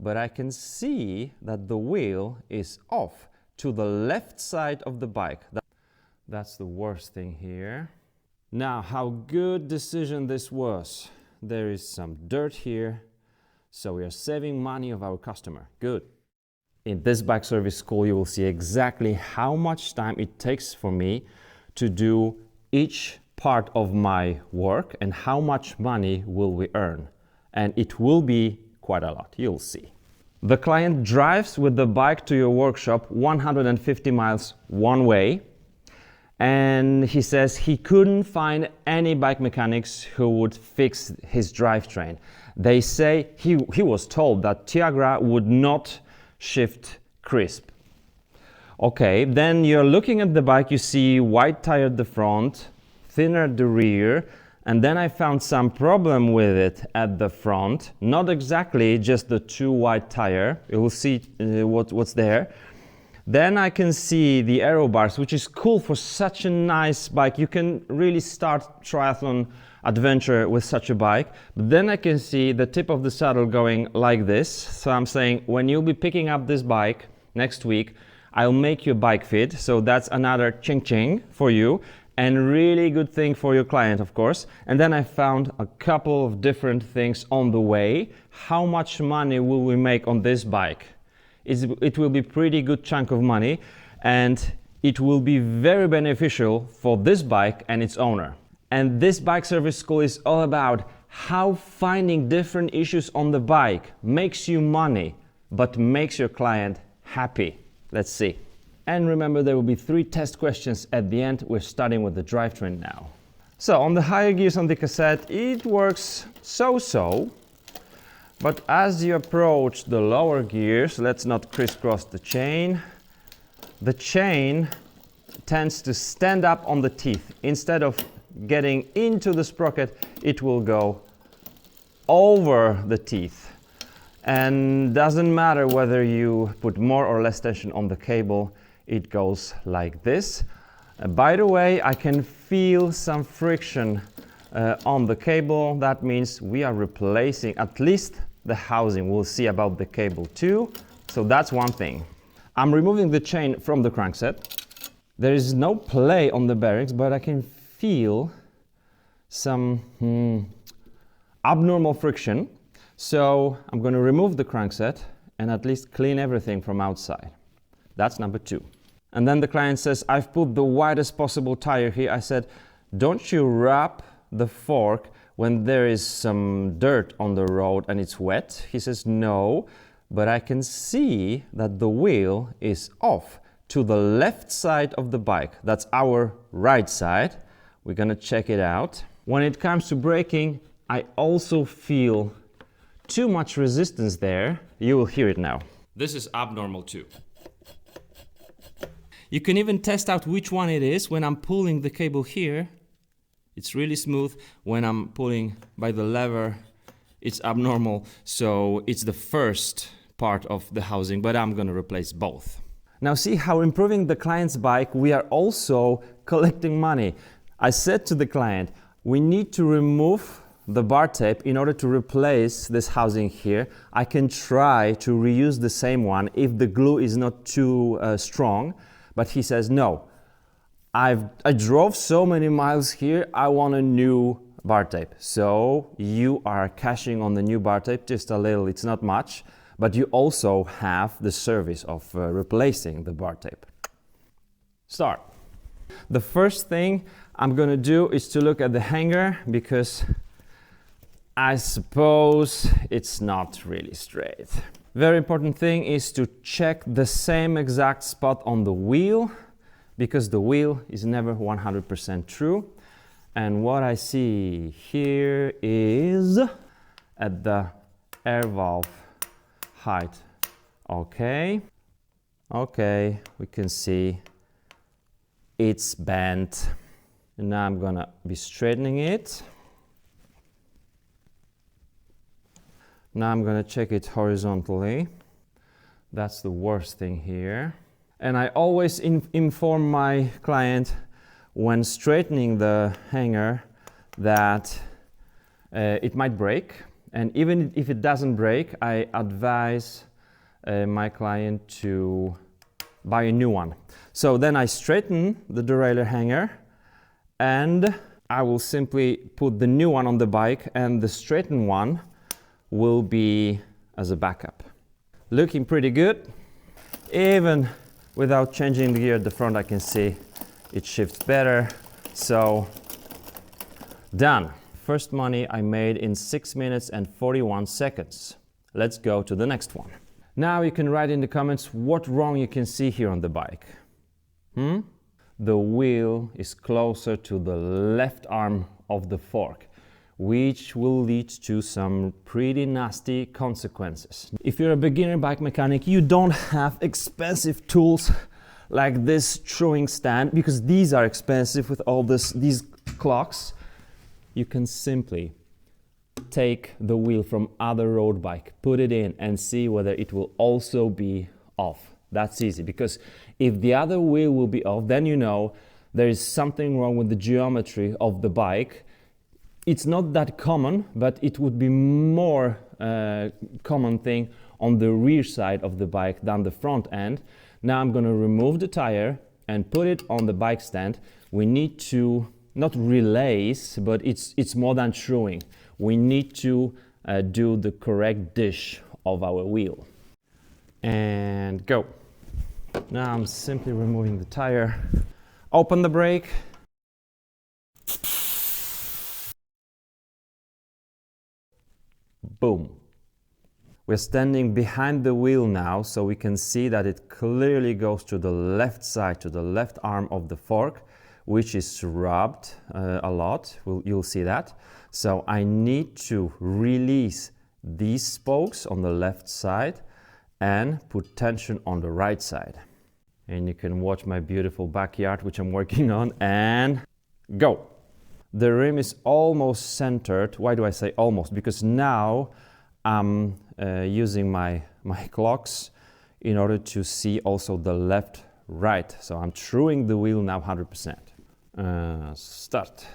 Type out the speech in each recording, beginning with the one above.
but I can see that the wheel is off to the left side of the bike. That's the worst thing here. Now, how good decision this was. There is some dirt here, so we are saving money of our customer. Good. In this bike service school, you will see exactly how much time it takes for me to do each part of my work and how much money will we earn. And it will be quite a lot, you'll see. The client drives with the bike to your workshop 150 miles one way, and he says he couldn't find any bike mechanics who would fix his drivetrain. They say he was told that Tiagra would not shift crisp. Okay, then you're looking at the bike, you see wide tire at the front, thinner at the rear, and then I found some problem with it at the front. Not exactly just the too wide tire. You will see what's there. Then I can see the aero bars, which is cool for such a nice bike. You can really start triathlon adventure with such a bike. But then I can see the tip of the saddle going like this. So I'm saying when you'll be picking up this bike next week, I'll make your bike fit. So that's another ching-ching for you. And really good thing for your client, of course. And then I found a couple of different things on the way. How much money will we make on this bike? It will be pretty good chunk of money, and it will be very beneficial for this bike and its owner. And this bike service school is all about how finding different issues on the bike makes you money, but makes your client happy. Let's see. And remember, there will be 3 test questions at the end. We're starting with the drivetrain now. So on the higher gears on the cassette, it works so-so. But as you approach the lower gears, let's not crisscross the chain tends to stand up on the teeth. Instead of getting into the sprocket, it will go over the teeth. And doesn't matter whether you put more or less tension on the cable, it goes like this. By the way, I can feel some friction on the cable. That means we are replacing at least the housing. We'll see about the cable too. So that's one thing. I'm removing the chain from the crankset. There is no play on the bearings, but I can feel some abnormal friction. So I'm going to remove the crankset and at least clean everything from outside. That's number 2. And then the client says, I've put the widest possible tire here. I said, don't you wrap the fork when there is some dirt on the road and it's wet? He says, no, but I can see that the wheel is off to the left side of the bike. That's our right side. We're gonna check it out. When it comes to braking, I also feel too much resistance there. You will hear it now. This is abnormal too. You can even test out which one it is. When I'm pulling the cable here, it's really smooth. When I'm pulling by the lever, it's abnormal. So it's the first part of the housing, but I'm gonna replace both. Now see how improving the client's bike, we are also collecting money. I said to the client, we need to remove the bar tape in order to replace this housing here. I can try to reuse the same one if the glue is not too strong, but he says no. I drove so many miles here, I want a new bar tape. So you are cashing on the new bar tape, just a little, it's not much, but you also have the service of replacing the bar tape. Start. The first thing I'm gonna do is to look at the hanger, because I suppose it's not really straight. Very important thing is to check the same exact spot on the wheel, because the wheel is never 100% true. And what I see here is at the air valve height. Okay, we can see it's bent. And now I'm gonna be straightening it. Now I'm gonna check it horizontally. That's the worst thing here. And I always inform my client when straightening the hanger that it might break. And even if it doesn't break, I advise my client to buy a new one. So then I straighten the derailleur hanger, and I will simply put the new one on the bike, and the straightened one will be as a backup. Looking pretty good. Even without changing the gear at the front, I can see it shifts better. So done. First money I made in 6 minutes and 41 seconds. Let's go to the next one. Now you can write in the comments what wrong you can see here on the bike. The wheel is closer to the left arm of the fork, which will lead to some pretty nasty consequences. If you're a beginner bike mechanic, you don't have expensive tools like this throwing stand, because these are expensive with all these clocks. You can simply take the wheel from other road bike, put it in, and see whether it will also be off. That's easy, because if the other wheel will be off, then you know there is something wrong with the geometry of the bike. It's not that common, but it would be more common thing on the rear side of the bike than the front end. Now I'm going to remove the tire and put it on the bike stand. We need to not relace, but it's more than truing. We need to do the correct dish of our wheel. And go. Now I'm simply removing the tire. Open the brake. Boom. We're standing behind the wheel now, so we can see that it clearly goes to the left side, to the left arm of the fork, which is rubbed a lot. You'll see that. So I need to release these spokes on the left side and put tension on the right side. And you can watch my beautiful backyard, which I'm working on, and go. The rim is almost centered. Why do I say almost? Because now I'm using my clocks in order to see also the left, right. So I'm truing the wheel now 100%. Start.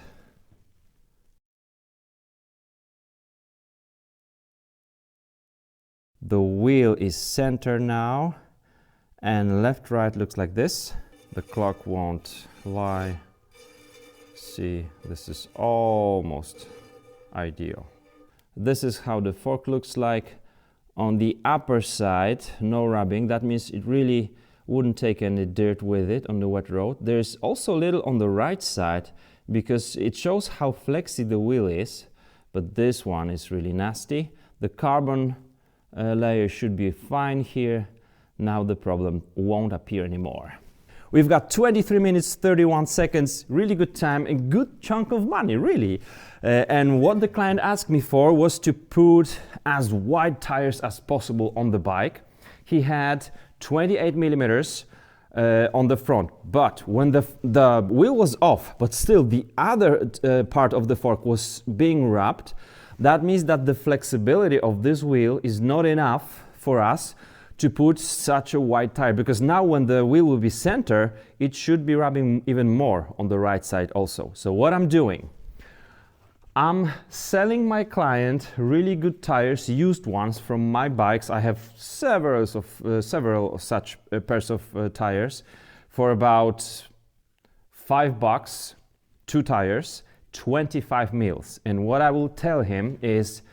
The wheel is centered now, and left, right looks like this. The clock won't lie. See, this is almost ideal. This is how the fork looks like. On the upper side, no rubbing. That means it really wouldn't take any dirt with it on the wet road. There's also a little on the right side, because it shows how flexy the wheel is, but this one is really nasty. The carbon layer should be fine here. Now the problem won't appear anymore. We've got 23 minutes, 31 seconds, really good time and good chunk of money, really. And what the client asked me for was to put as wide tires as possible on the bike. He had 28 millimeters on the front, but when the wheel was off, but still the other part of the fork was being wrapped, that means that the flexibility of this wheel is not enough for us to put such a wide tire, because now when the wheel will be center, it should be rubbing even more on the right side also. So what I'm doing, I'm selling my client really good tires, used ones from my bikes. I have several of such pairs of tires for about $5, 2 tires, 25 mils. And what I will tell him is,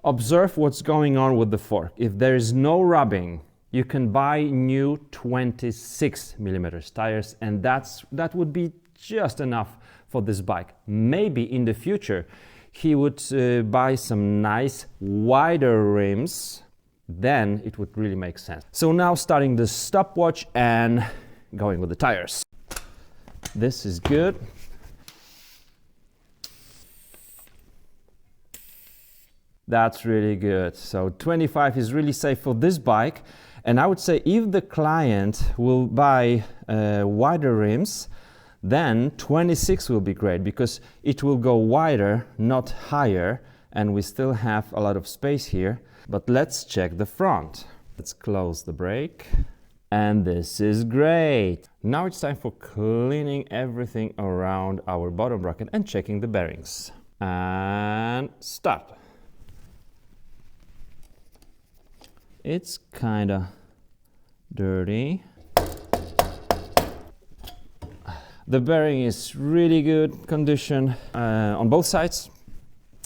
observe what's going on with the fork. If there is no rubbing, you can buy new 26 millimeters tires, and that would be just enough for this bike. Maybe in the future he would buy some nice wider rims, then it would really make sense. So now starting the stopwatch and going with the tires. This is good. That's really good. So 25 is really safe for this bike. And I would say if the client will buy wider rims, then 26 will be great, because it will go wider, not higher, and we still have a lot of space here. But let's check the front. Let's close the brake. And this is great. Now it's time for cleaning everything around our bottom bracket and checking the bearings. And start. It's kind of dirty. The bearing is really good condition on both sides.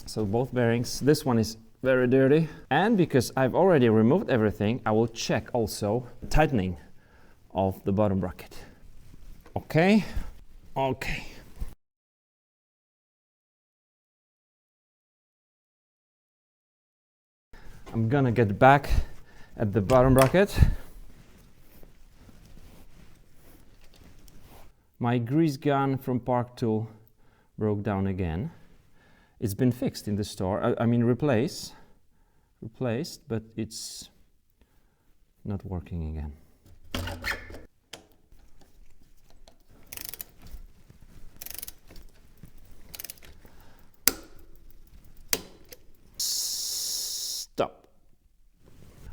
So both bearings. This one is very dirty. And because I've already removed everything, I will check also tightening of the bottom bracket. Okay. Okay. I'm gonna get back at the bottom bracket. My grease gun from Park Tool broke down again. It's been fixed in the store. I mean replaced, but it's not working again. Stop.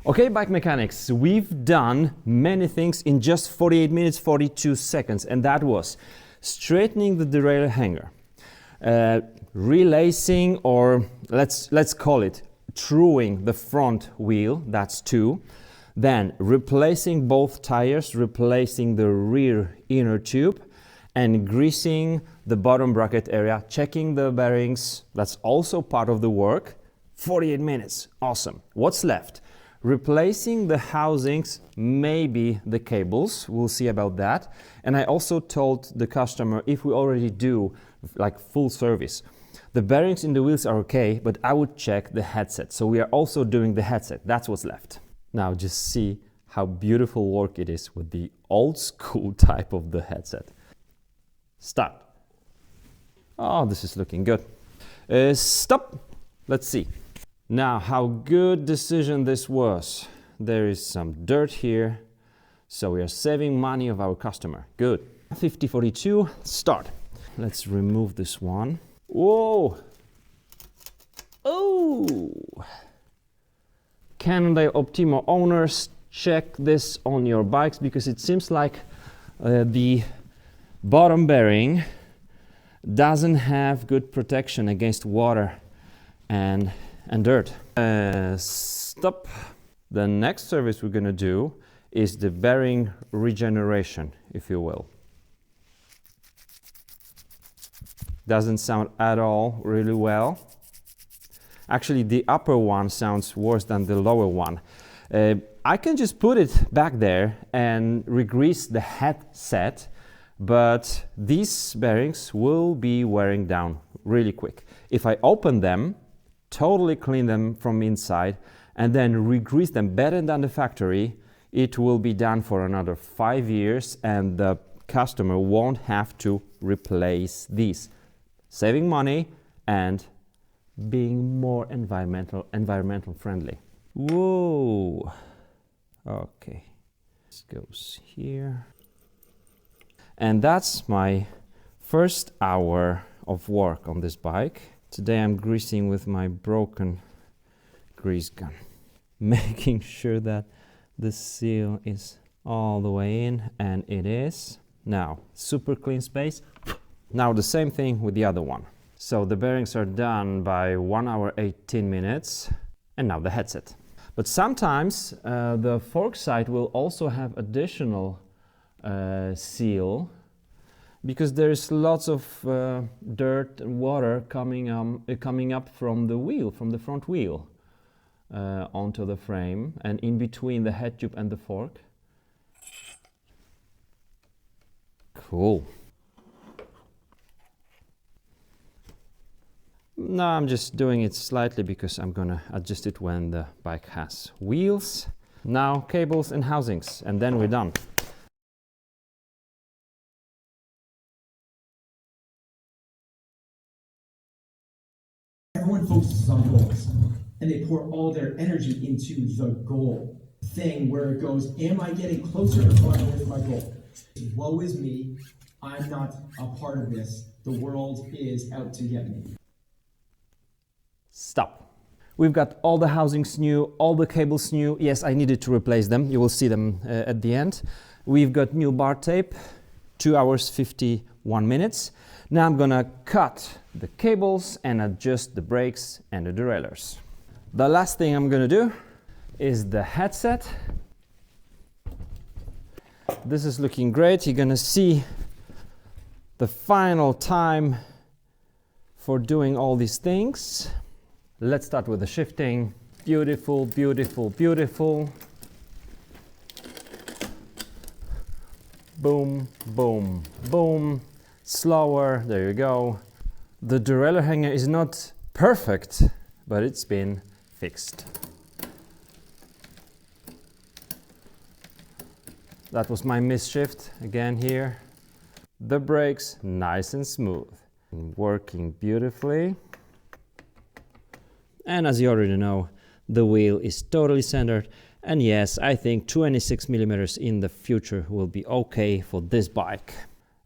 Okay, bike mechanics, we've done many things in just 48 minutes, 42 seconds, and that was straightening the derailleur hanger, relacing, or let's call it truing the front wheel, that's 2, then replacing both tires, replacing the rear inner tube, and greasing the bottom bracket area, checking the bearings, that's also part of the work. 48 minutes, awesome. What's left? Replacing the housings, maybe the cables, we'll see about that. And I also told the customer if we already do like full service, the bearings in the wheels are okay, but I would check the headset. So we are also doing the headset, that's what's left. Now just see how beautiful work it is with the old school type of the headset. Start. Oh, this is looking good. Stop. Let's see. Now, how good decision this was. There is some dirt here, so we are saving money of our customer. Good. 5042, start. Let's remove this one. Whoa! Oh! Can the Optimo owners check this on your bikes, because it seems like the bottom bearing doesn't have good protection against water and dirt. Stop. The next service we're gonna do is the bearing regeneration, if you will. Doesn't sound at all really well. Actually, the upper one sounds worse than the lower one. I can just put it back there and re-grease the headset, but these bearings will be wearing down really quick. If I open them, totally clean them from inside, and then re-grease them better than the factory, it will be done for another 5 years, and the customer won't have to replace these. Saving money and being more environmental friendly. Whoa. Okay. This goes here. And that's my first hour of work on this bike. Today I'm greasing with my broken grease gun, making sure that the seal is all the way in, and it is. Now, super clean space. Now the same thing with the other one. So the bearings are done by 1 hour 18 minutes, and now the headset. But sometimes the fork side will also have additional seal, because there's lots of dirt and water coming up from the wheel, from the front wheel onto the frame and in between the head tube and the fork. Cool. No, I'm just doing it slightly because I'm gonna adjust it when the bike has wheels. Now cables and housings, and then we're done. Everyone focuses on goals, and they pour all their energy into the goal thing, where it goes, am I getting closer or farther away from my goal? Woe is me, I'm not a part of this. The world is out to get me. Stop. We've got all the housings new, all the cables new. Yes, I needed to replace them. You will see them at the end. We've got new bar tape, 2 hours 51 minutes. Now I'm gonna cut the cables and adjust the brakes and the derailleurs. The last thing I'm gonna do is the headset. This is looking great. You're gonna see the final time for doing all these things. Let's start with the shifting. Beautiful, beautiful, beautiful. Boom, boom, boom. Slower, there you go. The derailleur hanger is not perfect, but it's been fixed. That was my misshift again here. The brakes nice and smooth. Working beautifully. And as you already know, the wheel is totally centered. And yes, I think 26 millimeters in the future will be okay for this bike.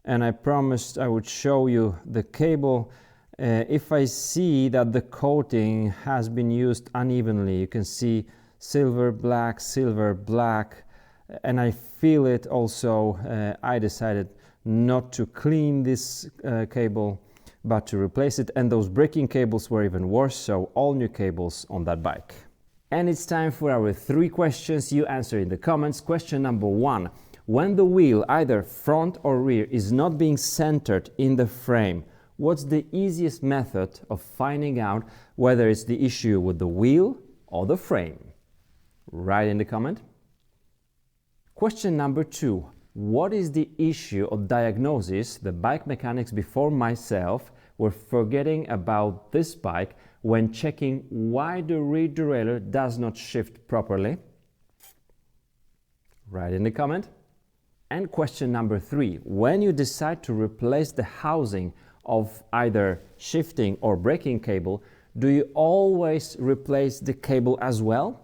And I promised I would show you the cable. If I see that the coating has been used unevenly, you can see silver, black, and I feel it also. I decided not to clean this cable, but to replace it. And those braking cables were even worse, so all new cables on that bike. And it's time for our 3 questions you answer in the comments. Question number 1. When the wheel, either front or rear, is not being centered in the frame, what's the easiest method of finding out whether it's the issue with the wheel or the frame? Write in the comment. Question number 2. What is the issue or diagnosis the bike mechanics before myself were forgetting about this bike when checking why the rear derailleur does not shift properly? Write in the comment. And question number 3. When you decide to replace the housing of either shifting or braking cable, do you always replace the cable as well?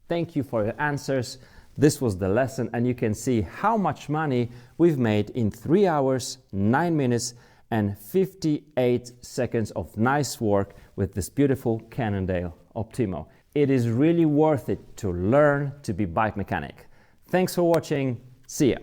Thank you for your answers. This was the lesson, and you can see how much money we've made in 3 hours, 9 minutes and 58 seconds of nice work with this beautiful Cannondale Optimo. It is really worth it to learn to be bike mechanic. Thanks for watching. See ya.